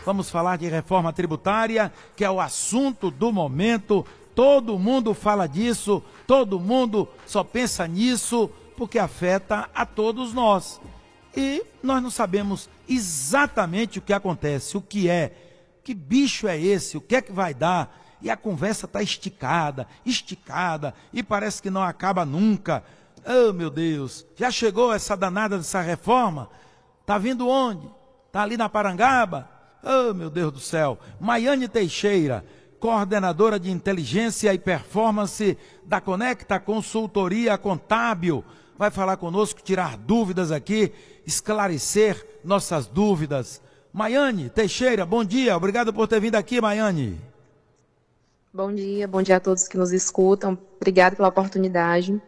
Vamos falar de reforma tributária, que é o assunto do momento. Todo mundo fala disso, todo mundo só pensa nisso, porque afeta a todos nós. E nós não sabemos exatamente o que acontece, o que é, que bicho é esse, o que é que vai dar. E a conversa está esticada, e parece que não acaba nunca. Oh, meu Deus, já chegou essa danada dessa reforma? Está vindo onde? Está ali na Parangaba? Oh, meu Deus do céu. Maiane Teixeira, coordenadora de inteligência e performance da Conecta Consultoria Contábil, vai falar conosco, tirar dúvidas aqui, esclarecer nossas dúvidas. Maiane Teixeira, bom dia, obrigado por ter vindo aqui, Maiane. Bom dia a todos que nos escutam, obrigado pela oportunidade.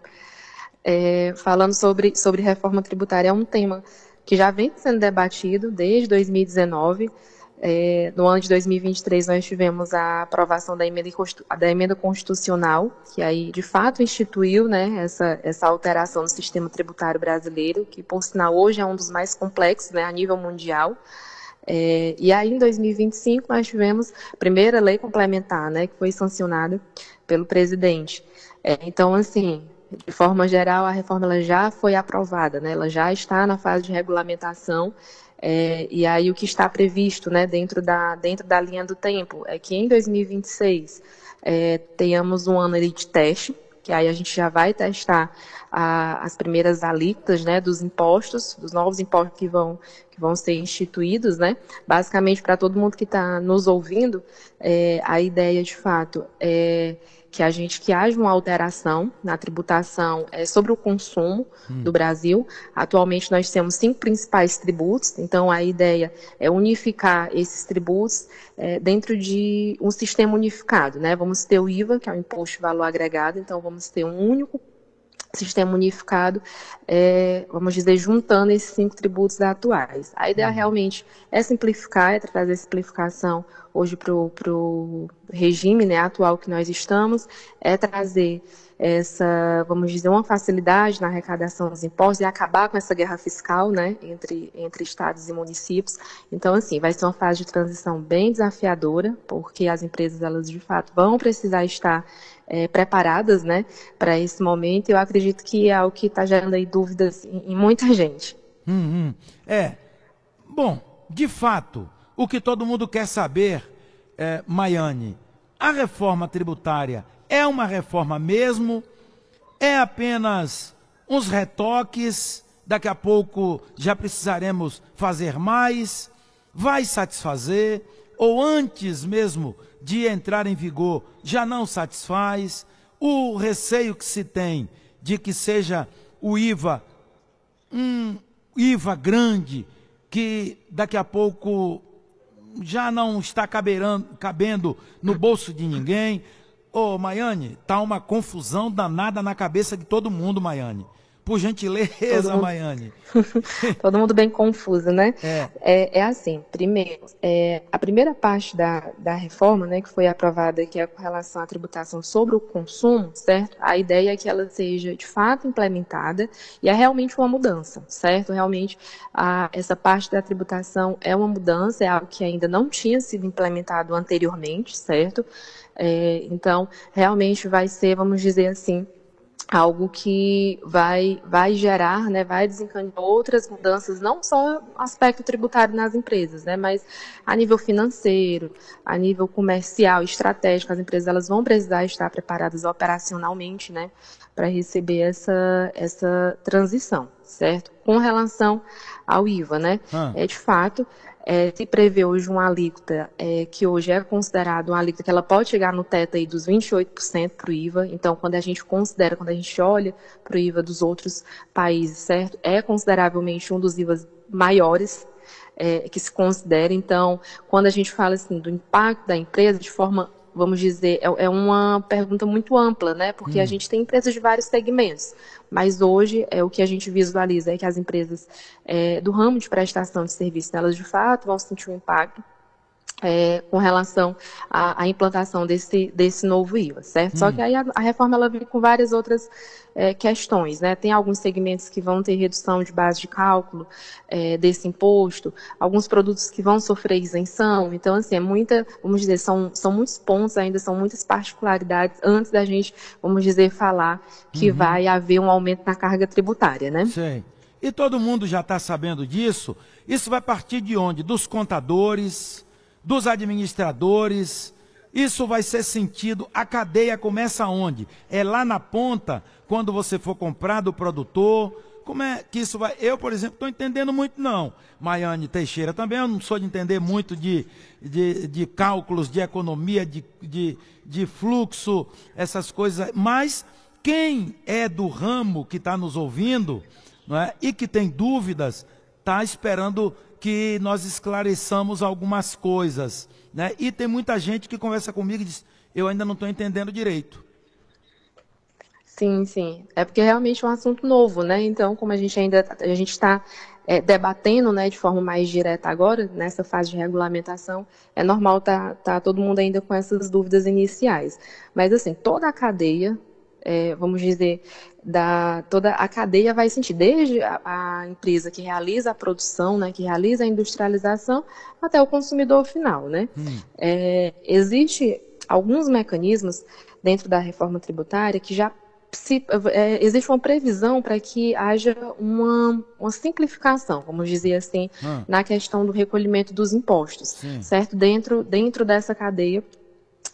Falando sobre reforma tributária, é um tema que já vem sendo debatido desde 2019. No ano de 2023, nós tivemos a aprovação da emenda constitucional, que aí, de fato, instituiu, né, essa alteração no sistema tributário brasileiro, que, por sinal, hoje é um dos mais complexos, né, a nível mundial. E aí, em 2025, nós tivemos a primeira lei complementar, né, que foi sancionada pelo presidente. Então, assim, de forma geral, a reforma ela já foi aprovada, né, ela já está na fase de regulamentação. E aí o que está previsto, né, dentro da linha do tempo é que em 2026 tenhamos um ano de teste, que aí a gente já vai testar as primeiras alíquotas, né, dos impostos, dos novos impostos que vão ser instituídos, né. Basicamente, para todo mundo que está nos ouvindo, a ideia de fato é que haja uma alteração na tributação sobre o consumo do Brasil. Atualmente nós temos 5 principais tributos, então a ideia é unificar esses tributos dentro de um sistema unificado, né? Vamos ter o IVA, que é o Imposto de Valor Agregado, então vamos ter um único sistema unificado, vamos dizer, juntando esses 5 tributos atuais. A ideia realmente é simplificar, é trazer simplificação hoje para o regime, né, atual que nós estamos, é trazer vamos dizer, uma facilidade na arrecadação dos impostos e acabar com essa guerra fiscal, né, entre estados e municípios. Então, assim, vai ser uma fase de transição bem desafiadora, porque as empresas, elas de fato vão precisar estar preparadas, né, para esse momento. Eu acredito que é algo que está gerando aí dúvidas em muita gente. Bom, de fato, o que todo mundo quer saber, Maiane, a reforma tributária é uma reforma mesmo? É apenas uns retoques? Daqui a pouco já precisaremos fazer mais? Vai satisfazer? Ou antes mesmo de entrar em vigor já não satisfaz? O receio que se tem de que seja o IVA, um IVA grande, que daqui a pouco já não está cabendo no bolso de ninguém. Ô, Maiane, tá uma confusão danada na cabeça de todo mundo, Maiane. Por gentileza, Maiane. Todo mundo bem confuso, né? Assim, primeiro, a primeira parte da reforma, né, que foi aprovada, que é com relação à tributação sobre o consumo, certo? A ideia é que ela seja, de fato, implementada e é realmente uma mudança, certo? Realmente, essa parte da tributação é uma mudança, é algo que ainda não tinha sido implementado anteriormente, certo? Então, realmente vai ser, vamos dizer assim, algo que vai gerar, né, vai desencadear outras mudanças, não só no aspecto tributário nas empresas, né, mas a nível financeiro, a nível comercial, estratégico. As empresas, elas vão precisar estar preparadas operacionalmente, né, para receber essa transição, certo? Com relação ao IVA, né, de fato, se prevê hoje uma alíquota que hoje é considerada uma alíquota que ela pode chegar no teto aí dos 28% para o IVA. Então, quando a gente olha para o IVA dos outros países, certo? É consideravelmente um dos IVAs maiores que se considera. Então, quando a gente fala assim do impacto da empresa de forma, vamos dizer, é uma pergunta muito ampla, né? Porque a gente tem empresas de vários segmentos, mas hoje o que a gente visualiza é que as empresas do ramo de prestação de serviço, elas de fato vão sentir um impacto. com relação à implantação desse novo IVA, certo? Só que aí a reforma ela vem com várias outras questões, né? Tem alguns segmentos que vão ter redução de base de cálculo desse imposto, alguns produtos que vão sofrer isenção, então, assim, vamos dizer, são muitos pontos ainda, são muitas particularidades antes da gente, vamos dizer, falar que vai haver um aumento na carga tributária, né? Sim. E todo mundo já está sabendo disso. Isso vai partir de onde? Dos contadores, dos administradores. Isso vai ser sentido. A cadeia começa onde? É lá na ponta, quando você for comprar do produtor. Como é que isso vai? Eu, por exemplo, estou entendendo muito não. Maiane Teixeira também, eu não sou de entender muito de cálculos, de economia, de fluxo, essas coisas. Mas quem é do ramo que está nos ouvindo, não é? E que tem dúvidas, está esperando que nós esclareçamos algumas coisas, né? E tem muita gente que conversa comigo e diz, eu ainda não estou entendendo direito. Sim, sim. É porque realmente é um assunto novo, né? Então, como a gente está debatendo, né, de forma mais direta agora, nessa fase de regulamentação, é normal tá todo mundo ainda com essas dúvidas iniciais. Mas, assim, toda a cadeia, vamos dizer, toda a cadeia vai sentir, desde a empresa que realiza a produção, né, que realiza a industrialização, até o consumidor final, né? Existe alguns mecanismos dentro da reforma tributária que já existe uma previsão para que haja uma simplificação, vamos dizer assim, na questão do recolhimento dos impostos, Sim. certo? Dentro dessa cadeia,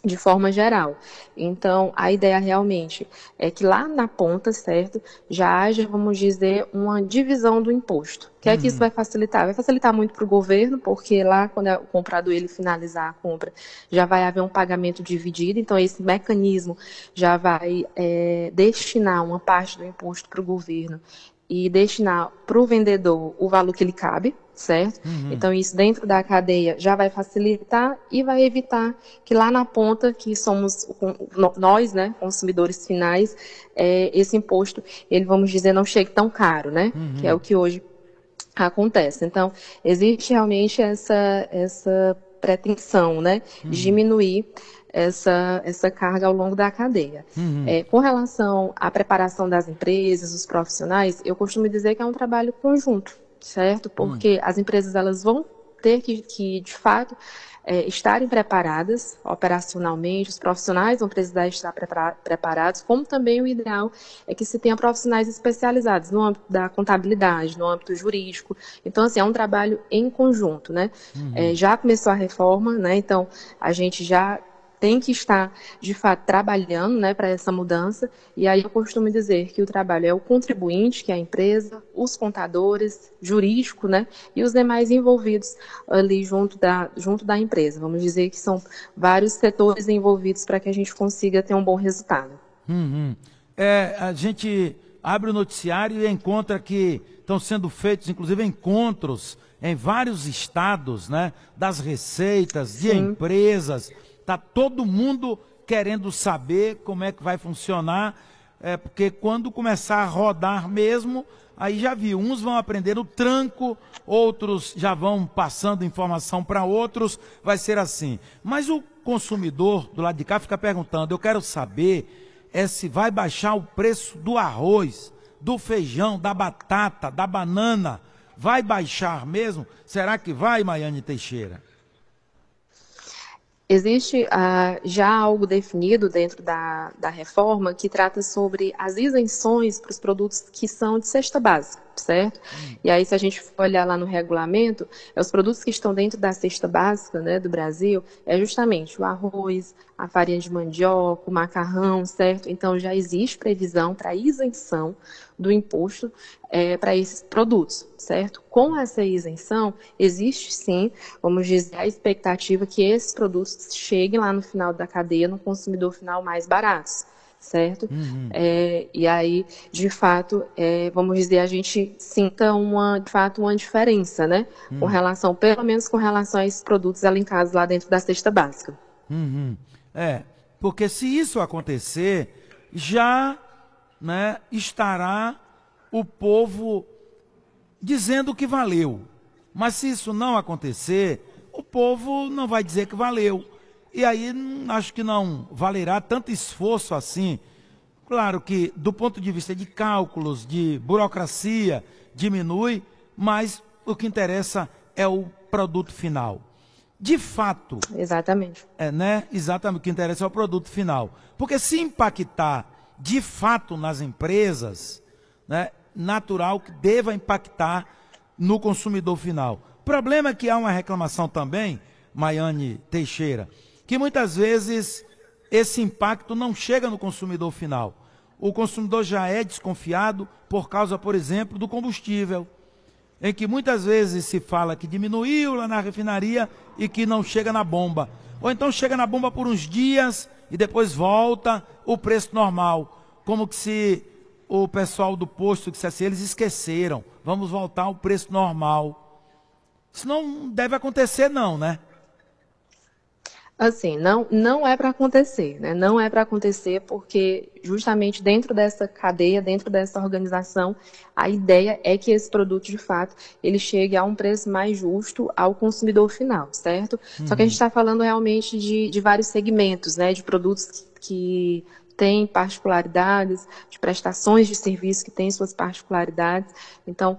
de forma geral. Então, a ideia realmente é que lá na ponta, certo, já haja, vamos dizer, uma divisão do imposto. O que é que isso vai facilitar? Vai facilitar muito para o governo, porque lá, quando o comprador ele finalizar a compra, já vai haver um pagamento dividido, então esse mecanismo já vai destinar uma parte do imposto para o governo e destinar para o vendedor o valor que lhe cabe, certo? Então, isso dentro da cadeia já vai facilitar e vai evitar que lá na ponta, que somos nós, né, consumidores finais, esse imposto, ele, vamos dizer, não chegue tão caro, né? Que é o que hoje acontece. Então, existe realmente essa pretensão, né, de diminuir essa carga ao longo da cadeia. Com relação à preparação das empresas, dos profissionais, eu costumo dizer que é um trabalho conjunto, certo? Porque as empresas elas vão ter que de fato, estarem preparadas operacionalmente, os profissionais vão precisar estar preparados, como também o ideal é que se tenha profissionais especializados no âmbito da contabilidade, no âmbito jurídico. Então, assim, é um trabalho em conjunto, né? Já começou a reforma, né? Então, a gente já tem que estar, de fato, trabalhando, né, para essa mudança. E aí eu costumo dizer que o trabalho é o contribuinte, que é a empresa, os contadores, jurídico, né, e os demais envolvidos ali junto da empresa. Vamos dizer que são vários setores envolvidos para que a gente consiga ter um bom resultado. A gente abre o noticiário e encontra que estão sendo feitos, inclusive, encontros em vários estados, né, das receitas, de empresas. Está todo mundo querendo saber como é que vai funcionar, porque quando começar a rodar mesmo, aí já viu, uns vão aprender o tranco, outros já vão passando informação para outros, vai ser assim. Mas o consumidor do lado de cá fica perguntando, eu quero saber se vai baixar o preço do arroz, do feijão, da batata, da banana, vai baixar mesmo? Será que vai, Maiane Teixeira? Existe já algo definido dentro da reforma que trata sobre as isenções para os produtos que são de cesta básica, certo? E aí, se a gente for olhar lá no regulamento, os produtos que estão dentro da cesta básica, né, do Brasil, é justamente o arroz, a farinha de mandioca, o macarrão, certo? Então, já existe previsão para isenção do imposto para esses produtos, certo? Com essa isenção, existe sim, vamos dizer, a expectativa que esses produtos cheguem lá no final da cadeia, no consumidor final mais baratos, certo? E aí, de fato, vamos dizer, a gente sinta de fato, uma diferença, né? Com relação, pelo menos com relação a esses produtos elencados lá dentro da cesta básica. Porque se isso acontecer, já, né, estará o povo dizendo que valeu. Mas se isso não acontecer, o povo não vai dizer que valeu. E aí acho que não valerá tanto esforço assim. Claro que do ponto de vista de cálculos, de burocracia, diminui, mas o que interessa é o produto final. De fato, Exatamente. Exatamente, o que interessa é o produto final. Porque se impactar de fato nas empresas, né, natural que deva impactar no consumidor final. O problema é que há uma reclamação também, Maiane Teixeira, que muitas vezes esse impacto não chega no consumidor final. O consumidor já é desconfiado por causa, por exemplo, do combustível, em que muitas vezes se fala que diminuiu lá na refinaria e que não chega na bomba. Ou então chega na bomba por uns dias e depois volta o preço normal. Como que se o pessoal do posto dissesse, eles esqueceram, vamos voltar ao preço normal. Isso não deve acontecer não, né? Assim, não é para acontecer, né? Não é para acontecer porque justamente dentro dessa cadeia, dentro dessa organização, a ideia é que esse produto, de fato, ele chegue a um preço mais justo ao consumidor final, certo? Só que a gente está falando realmente de vários segmentos, né? De produtos que têm particularidades, de prestações de serviço que têm suas particularidades. Então,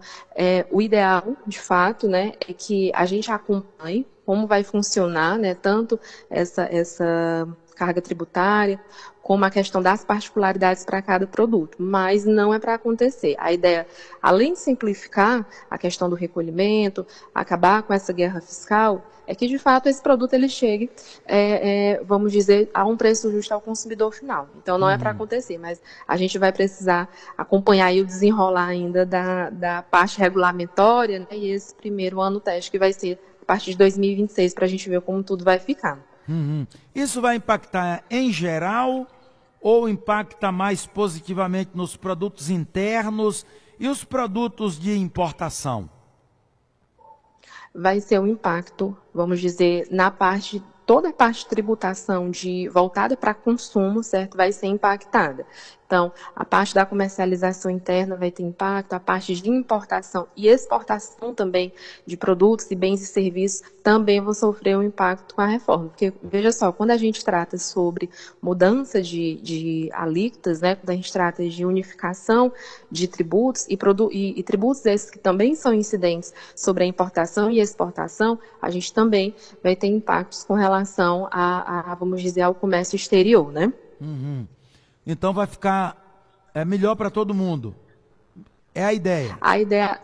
o ideal, de fato, né, é que a gente acompanhe como vai funcionar, né, tanto essa carga tributária, como a questão das particularidades para cada produto, mas não é para acontecer. A ideia, além de simplificar a questão do recolhimento, acabar com essa guerra fiscal, é que, de fato, esse produto ele chegue, vamos dizer, a um preço justo ao consumidor final. Então, não é para acontecer, mas a gente vai precisar acompanhar aí o desenrolar ainda da parte regulatória, né, e esse primeiro ano teste que vai ser a partir de 2026, para a gente ver como tudo vai ficar. Isso vai impactar em geral ou impacta mais positivamente nos produtos internos e os produtos de importação? Vai ser um impacto, vamos dizer, toda a parte de tributação voltada para consumo, certo? Vai ser impactada. Então, a parte da comercialização interna vai ter impacto, a parte de importação e exportação também de produtos e bens e serviços também vão sofrer um impacto com a reforma. Porque, veja só, quando a gente trata sobre mudança de alíquotas, né, quando a gente trata de unificação de tributos e tributos esses que também são incidentes sobre a importação e exportação, a gente também vai ter impactos com relação vamos dizer, ao comércio exterior, né? Então vai ficar melhor para todo mundo. É a ideia. A ideia.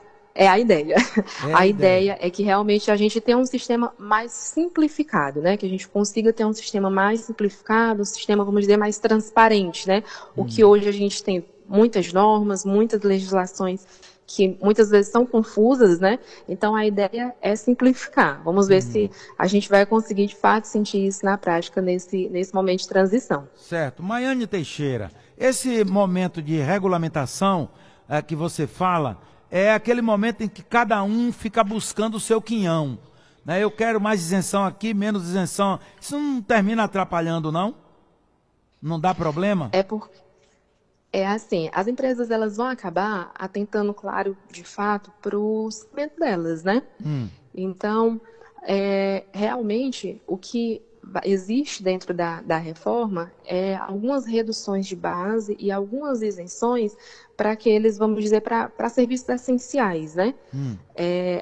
A ideia é que realmente a gente tenha um sistema mais simplificado, né? Que a gente consiga ter um sistema mais simplificado, um sistema, vamos dizer, mais transparente, né? O que hoje a gente tem muitas normas, muitas legislações que muitas vezes são confusas, né? Então a ideia é simplificar. Vamos ver se a gente vai conseguir de fato sentir isso na prática nesse momento de transição. Certo. Maiane Teixeira, esse momento de regulamentação que você fala é aquele momento em que cada um fica buscando o seu quinhão, né? Eu quero mais isenção aqui, menos isenção. Isso não termina atrapalhando, não? Não dá problema? É assim, as empresas elas vão acabar atentando, claro, de fato, para o segmento delas, né? Então, realmente, o que existe dentro da reforma é algumas reduções de base e algumas isenções para aqueles, vamos dizer, para serviços essenciais, né?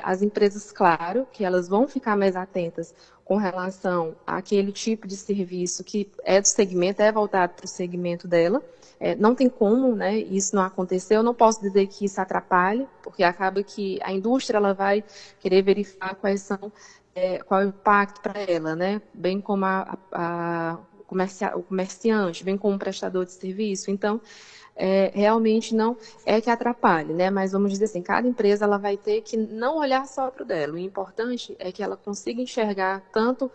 As empresas, claro, que elas vão ficar mais atentas com relação àquele tipo de serviço que é do segmento, é voltado para o segmento dela. Não tem como, né, isso não acontecer. Eu não posso dizer que isso atrapalhe, porque acaba que a indústria ela vai querer verificar qual é o impacto para ela, né? Bem como o comerciante, bem como o prestador de serviço. Então, realmente não é que atrapalhe, né? Mas vamos dizer assim, cada empresa ela vai ter que não olhar só para o dela. O importante é que ela consiga enxergar tanto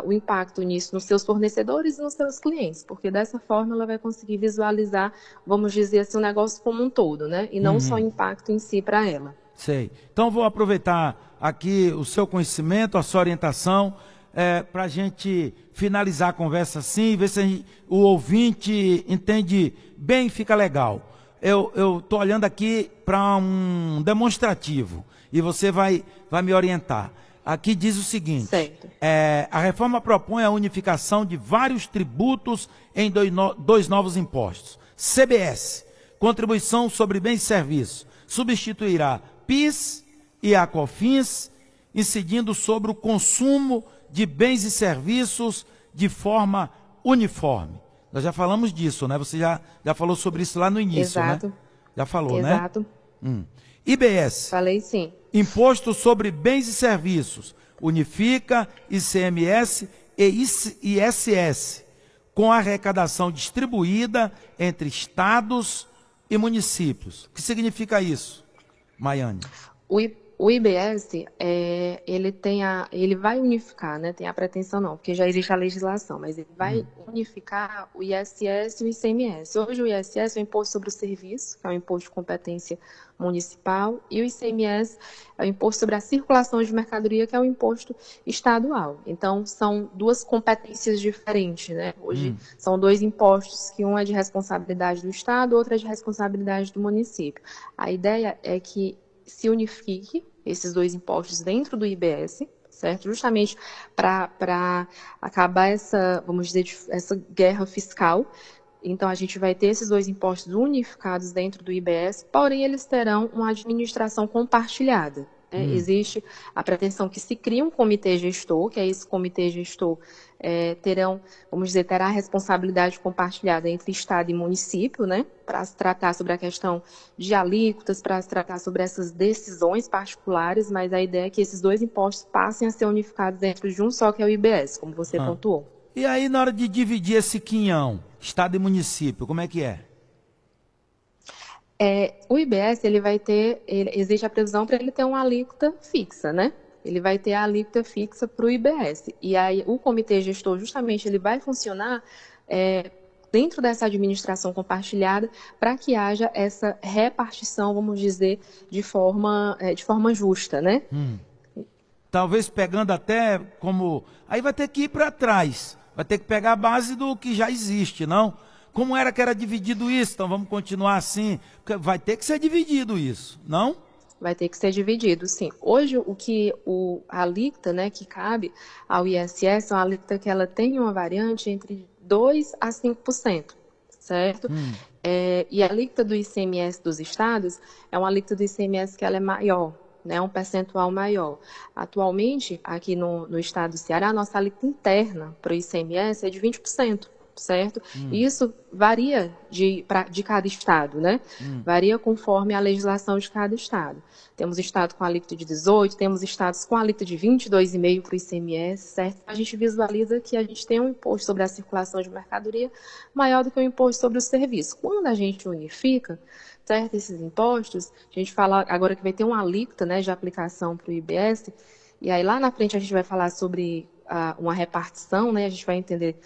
o impacto nisso nos seus fornecedores e nos seus clientes, porque dessa forma ela vai conseguir visualizar, vamos dizer assim, o negócio como um todo, né? E não só o impacto em si para ela. Sei. Então vou aproveitar aqui o seu conhecimento, a sua orientação, para a gente finalizar a conversa assim, ver se o ouvinte entende bem e fica legal. Eu estou olhando aqui para um demonstrativo e você vai me orientar. Aqui diz o seguinte, Certo. A reforma propõe a unificação de vários tributos em dois novos impostos. CBS, Contribuição sobre Bens e Serviços, substituirá PIS e a COFINS, incidindo sobre o consumo de bens e serviços de forma uniforme. Nós já falamos disso, né? Você já falou sobre isso lá no início, Exato. né? Já falou, Exato. né? IBS, Falei sim. Imposto sobre Bens e Serviços, unifica ICMS e ISS, com arrecadação distribuída entre estados e municípios. O que significa isso, Maiane? O IBS, ele vai unificar, né? Tem a pretensão não, porque já existe a legislação, mas ele vai unificar o ISS e o ICMS. Hoje o ISS é o Imposto sobre o Serviço, que é o imposto de competência municipal, e o ICMS é o Imposto sobre a Circulação de Mercadoria, que é o imposto estadual. Então, são duas competências diferentes, né? Hoje são dois impostos, que um é de responsabilidade do Estado, outro é de responsabilidade do município. A ideia é que se unifique esses dois impostos dentro do IBS, certo? Justamente para acabar essa, vamos dizer, essa guerra fiscal. Então, a gente vai ter esses dois impostos unificados dentro do IBS, porém, eles terão uma administração compartilhada. Existe a pretensão que se crie um comitê gestor, que é esse comitê gestor terá a responsabilidade compartilhada entre Estado e município, né, para se tratar sobre a questão de alíquotas, para se tratar sobre essas decisões particulares, mas a ideia é que esses dois impostos passem a ser unificados dentro de um só, que é o IBS, como você pontuou. E aí, na hora de dividir esse quinhão, Estado e município, como é que é? O IBS, existe a previsão para ele ter uma alíquota fixa, né? Ele vai ter a alíquota fixa para o IBS. E aí o comitê gestor, justamente, ele vai funcionar dentro dessa administração compartilhada para que haja essa repartição, vamos dizer, de forma justa, né? Talvez pegando até como... Aí vai ter que ir para trás, vai ter que pegar a base do que já existe, não? Como era que era dividido isso? Então vamos continuar assim. Vai ter que ser dividido isso, não? Vai ter que ser dividido, sim. Hoje, a alíquota, né, que cabe ao ISS é uma alíquota que ela tem uma variante entre 2% a 5%, certo? E a alíquota do ICMS dos estados é uma alíquota do ICMS que ela é maior, né, um percentual maior. Atualmente, aqui no estado do Ceará, a nossa alíquota interna para o ICMS é de 20%. Certo? Isso varia de cada estado, né? Varia conforme a legislação de cada estado. Temos estado com alíquota de 18%, temos estados com alíquota de 22,5% para o ICMS, certo? A gente visualiza que a gente tem um imposto sobre a circulação de mercadoria maior do que o imposto sobre o serviço. Quando a gente unifica, certo, esses impostos, a gente fala agora que vai ter uma alíquota, né, de aplicação para o IBS, e aí lá na frente a gente vai falar sobre uma repartição, né? A gente vai entender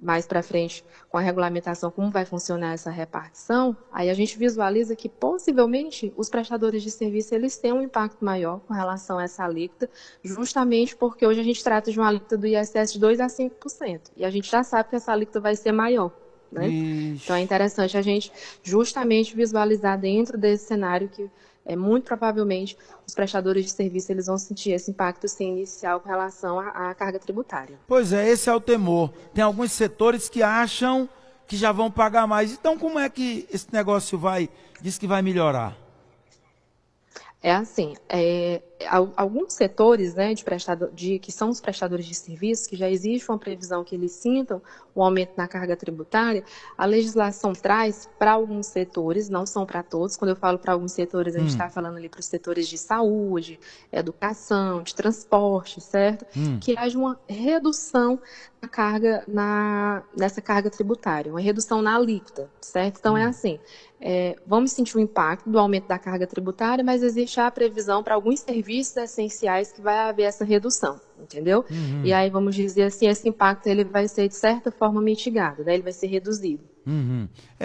mais para frente com a regulamentação como vai funcionar essa repartição. Aí a gente visualiza que possivelmente os prestadores de serviço eles têm um impacto maior com relação a essa alíquota, justamente porque hoje a gente trata de uma alíquota do ISS de 2% a 5%, e a gente já sabe que essa alíquota vai ser maior, né? Então é interessante a gente justamente visualizar dentro desse cenário que muito provavelmente os prestadores de serviço eles vão sentir esse impacto sim, inicial com relação à carga tributária. Pois é, esse é o temor. Tem alguns setores que acham que já vão pagar mais. Então, como é que esse negócio diz que vai melhorar? É assim, alguns setores, né, que são os prestadores de serviços, que já existe uma previsão que eles sintam o aumento na carga tributária, a legislação traz para alguns setores, não são para todos. Quando eu falo para alguns setores, a gente está falando ali para os setores de saúde, educação, de transporte, certo? Que haja uma redução nessa carga tributária, uma redução na alíquota, certo? Então é assim, vamos sentir o impacto do aumento da carga tributária, mas existe a previsão para alguns serviços essenciais que vai haver essa redução, entendeu? E aí, vamos dizer assim, esse impacto ele vai ser, de certa forma, mitigado, né? Ele vai ser reduzido.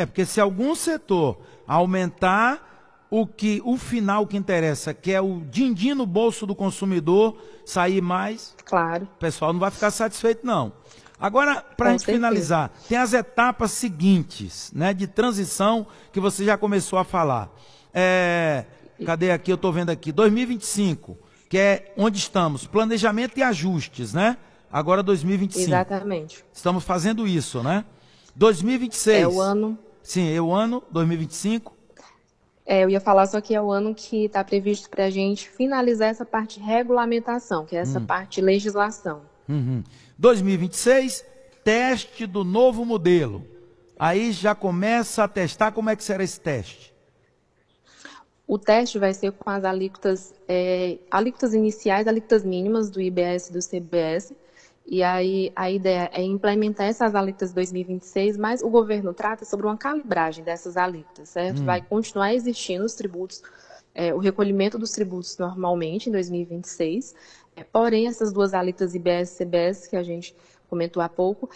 Porque se algum setor aumentar o final que interessa, que é o din-din no bolso do consumidor, sair mais, claro, o pessoal não vai ficar satisfeito, não. Agora, para a gente finalizar, tem as etapas seguintes, né, de transição que você já começou a falar. Cadê aqui? Eu estou vendo aqui, 2025, que é onde estamos, planejamento e ajustes, né? Agora 2025. Exatamente. Estamos fazendo isso, né? 2026. É o ano. Sim, é o ano 2025. Eu ia falar só que é o ano que está previsto para a gente finalizar essa parte de regulamentação, que é essa parte de legislação. 2026, teste do novo modelo. Aí já começa a testar como é que será esse teste. O teste vai ser com as alíquotas iniciais, alíquotas mínimas do IBS e do CBS. E aí a ideia é implementar essas alíquotas 2026, mas o governo trata sobre uma calibragem dessas alíquotas, certo? Vai continuar existindo os tributos, o recolhimento dos tributos normalmente em 2026, porém essas duas alíquotas IBS e CBS que a gente comentou há pouco,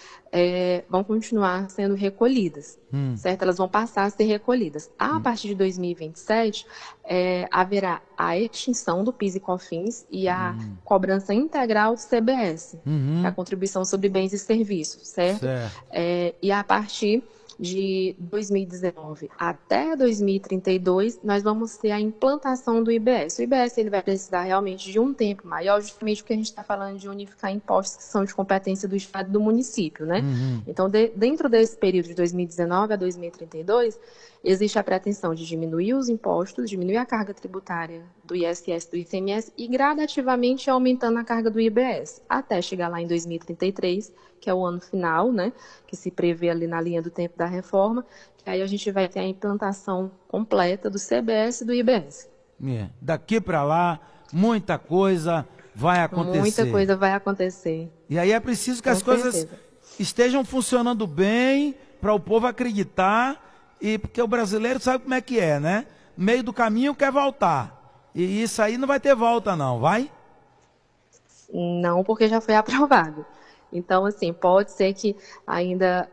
vão continuar sendo recolhidas, certo? Elas vão passar a ser recolhidas. A partir de 2027, haverá a extinção do PIS e COFINS e a cobrança integral do CBS, que é a contribuição sobre bens e serviços, certo? E a partir de 2019 até 2032, nós vamos ter a implantação do IBS. O IBS ele vai precisar realmente de um tempo maior, justamente porque a gente está falando de unificar impostos que são de competência do Estado e do município, né? Então, dentro desse período de 2019 a 2032, existe a pretensão de diminuir os impostos, diminuir a carga tributária do ISS, do ICMS e gradativamente aumentando a carga do IBS, até chegar lá em 2033, que é o ano final, né, que se prevê ali na linha do tempo da reforma, que aí a gente vai ter a implantação completa do CBS e do IBS. Daqui para lá, muita coisa vai acontecer. Muita coisa vai acontecer. E aí é preciso que as coisas estejam funcionando bem para o povo acreditar, e porque o brasileiro sabe como é que é, né? No meio do caminho quer voltar. E isso aí não vai ter volta não, vai? Não, porque já foi aprovado. Então, assim, pode ser que ainda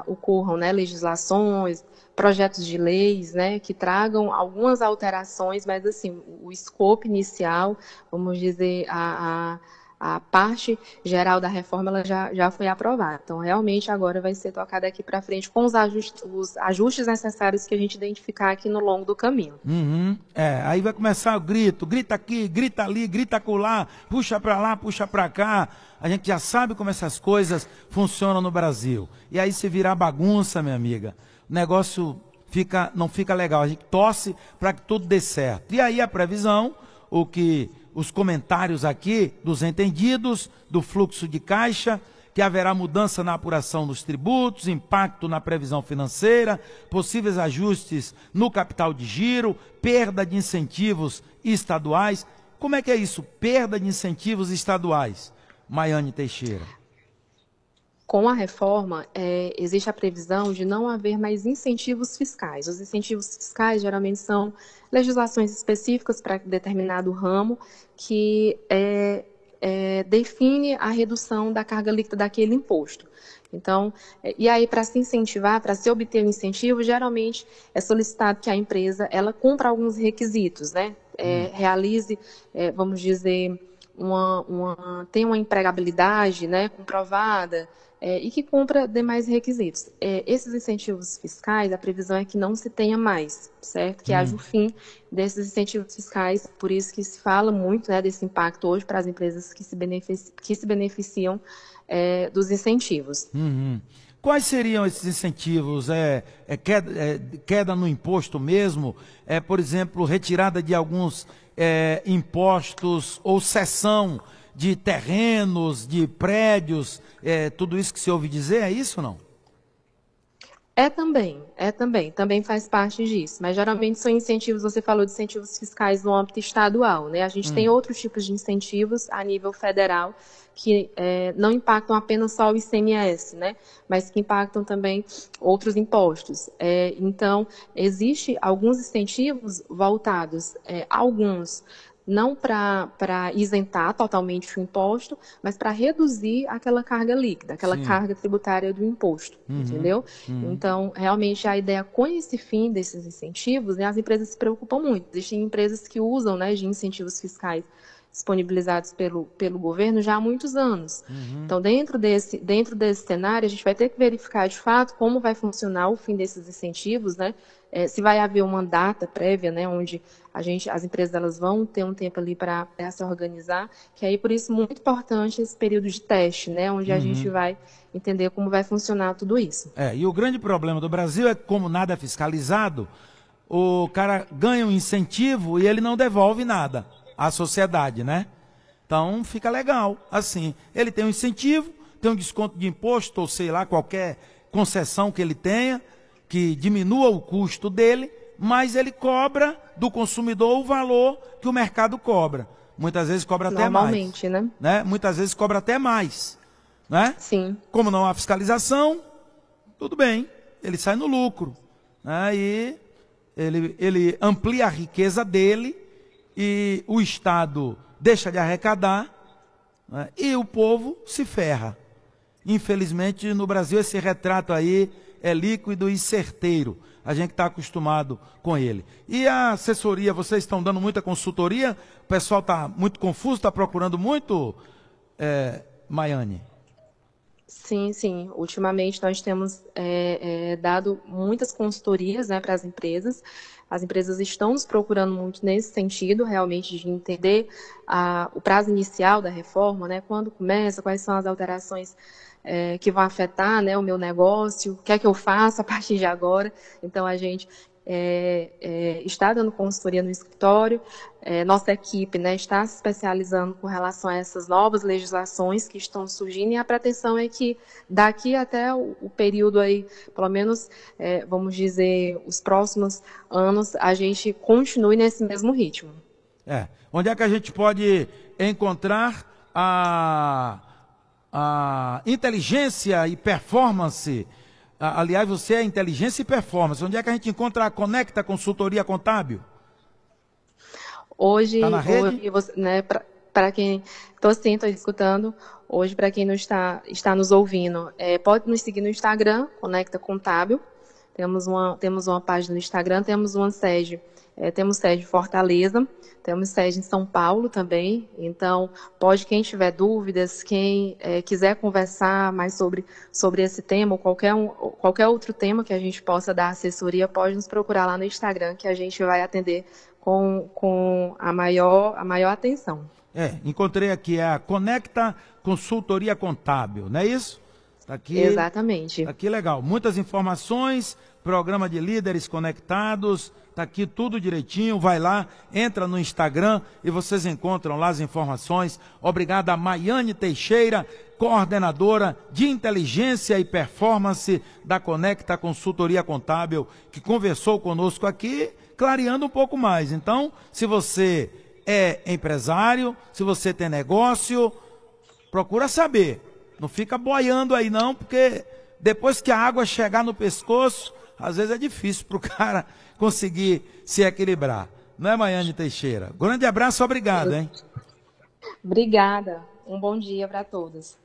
ocorram, né, legislações, projetos de leis, né, que tragam algumas alterações, mas, assim, o escopo inicial, vamos dizer, a parte geral da reforma ela já foi aprovada. Então, realmente, agora vai ser tocada daqui para frente com os ajustes necessários que a gente identificar aqui no longo do caminho. Aí vai começar o grito, grita aqui, grita ali, grita acolá, puxa para lá, puxa para cá. A gente já sabe como essas coisas funcionam no Brasil. E aí se virar bagunça, minha amiga, o negócio não fica legal. A gente torce para que tudo dê certo. E aí a previsão, os comentários aqui dos entendidos, do fluxo de caixa, que haverá mudança na apuração dos tributos, impacto na previsão financeira, possíveis ajustes no capital de giro, perda de incentivos estaduais. Como é que é isso? Perda de incentivos estaduais, Maiane Teixeira. Com a reforma, existe a previsão de não haver mais incentivos fiscais. Os incentivos fiscais geralmente são legislações específicas para determinado ramo que define a redução da carga líquida daquele imposto. Então, e aí para se incentivar, para se obter o incentivo, geralmente é solicitado que a empresa ela cumpra alguns requisitos, né? Realize, vamos dizer, tenha uma empregabilidade, né, comprovada, e que cumpra demais requisitos. Esses incentivos fiscais, a previsão é que não se tenha mais, certo? Que haja o fim desses incentivos fiscais, por isso que se fala muito, né, desse impacto hoje para as empresas que se beneficiam dos incentivos. Quais seriam esses incentivos? Queda no imposto mesmo? Por exemplo, retirada de alguns impostos ou cessão de terrenos, de prédios, tudo isso que se ouve dizer, é isso ou não? Também faz parte disso, mas geralmente são incentivos, você falou de incentivos fiscais no âmbito estadual, né? A gente tem outros tipos de incentivos a nível federal que não impactam apenas só o ICMS, né? Mas que impactam também outros impostos. Então, existe alguns incentivos voltados, alguns não para isentar totalmente o imposto, mas para reduzir aquela carga líquida, aquela carga tributária do imposto, entendeu? Então, realmente, a ideia com esse fim desses incentivos, né, as empresas se preocupam muito. Existem empresas que usam, né, de incentivos fiscais disponibilizados pelo governo já há muitos anos. Então, dentro desse cenário, a gente vai ter que verificar, de fato, como vai funcionar o fim desses incentivos, né? Se vai haver uma data prévia, né, onde as empresas elas vão ter um tempo ali para se organizar, que aí, por isso, muito importante esse período de teste, né, onde a gente vai entender como vai funcionar tudo isso. E o grande problema do Brasil é que, como nada é fiscalizado, o cara ganha um incentivo e ele não devolve nada à sociedade, né? Então fica legal, assim, ele tem um incentivo, tem um desconto de imposto, ou sei lá, qualquer concessão que ele tenha, que diminua o custo dele, mas ele cobra do consumidor o valor que o mercado cobra. Muitas vezes cobra até mais. Normalmente, né? Muitas vezes cobra até mais, né? Sim. Como não há fiscalização, tudo bem, ele sai no lucro, né? E ele amplia a riqueza dele e o Estado deixa de arrecadar, né? E o povo se ferra. Infelizmente, no Brasil, esse retrato aí é líquido e certeiro. A gente está acostumado com ele. E a assessoria, vocês estão dando muita consultoria? O pessoal está muito confuso, está procurando muito, Maiane? Sim, sim. Ultimamente nós temos dado muitas consultorias, né, para as empresas. As empresas estão nos procurando muito nesse sentido, realmente, de entender o prazo inicial da reforma, né, quando começa, quais são as alterações que vão afetar, né, o meu negócio, o que é que eu faço a partir de agora. Então, a gente está dando consultoria no escritório, nossa equipe, né, está se especializando com relação a essas novas legislações que estão surgindo, e a pretensão é que daqui até o período aí, pelo menos, vamos dizer, os próximos anos, a gente continue nesse mesmo ritmo. Onde é que a gente pode encontrar a inteligência e performance? Aliás, você é inteligência e performance. Onde é que a gente encontra a Conecta Consultoria Contábil? Hoje, tá na rede? Né, para quem estou escutando, hoje, para quem não está nos ouvindo, pode nos seguir no Instagram, Conecta Contábil. Temos uma página no Instagram, temos uma sede. Temos sede em Fortaleza, temos sede em São Paulo também. Então, quem tiver dúvidas, quem quiser conversar mais sobre esse tema, ou qualquer outro tema que a gente possa dar assessoria, pode nos procurar lá no Instagram, que a gente vai atender com a maior atenção. Encontrei aqui a Conecta Consultoria Contábil, não é isso? Tá aqui, exatamente. Tá aqui legal, muitas informações, programa de líderes conectados, tá aqui tudo direitinho, vai lá, entra no Instagram e vocês encontram lá as informações. Obrigado a Maiane Teixeira, coordenadora de inteligência e performance da Conecta Consultoria Contábil, que conversou conosco aqui, clareando um pouco mais. Então, se você é empresário, se você tem negócio, procura saber. Não fica boiando aí não, porque depois que a água chegar no pescoço, às vezes é difícil para o cara conseguir se equilibrar. Não é, Maiane Teixeira? Grande abraço, obrigado, hein? Obrigada. Um bom dia para todos.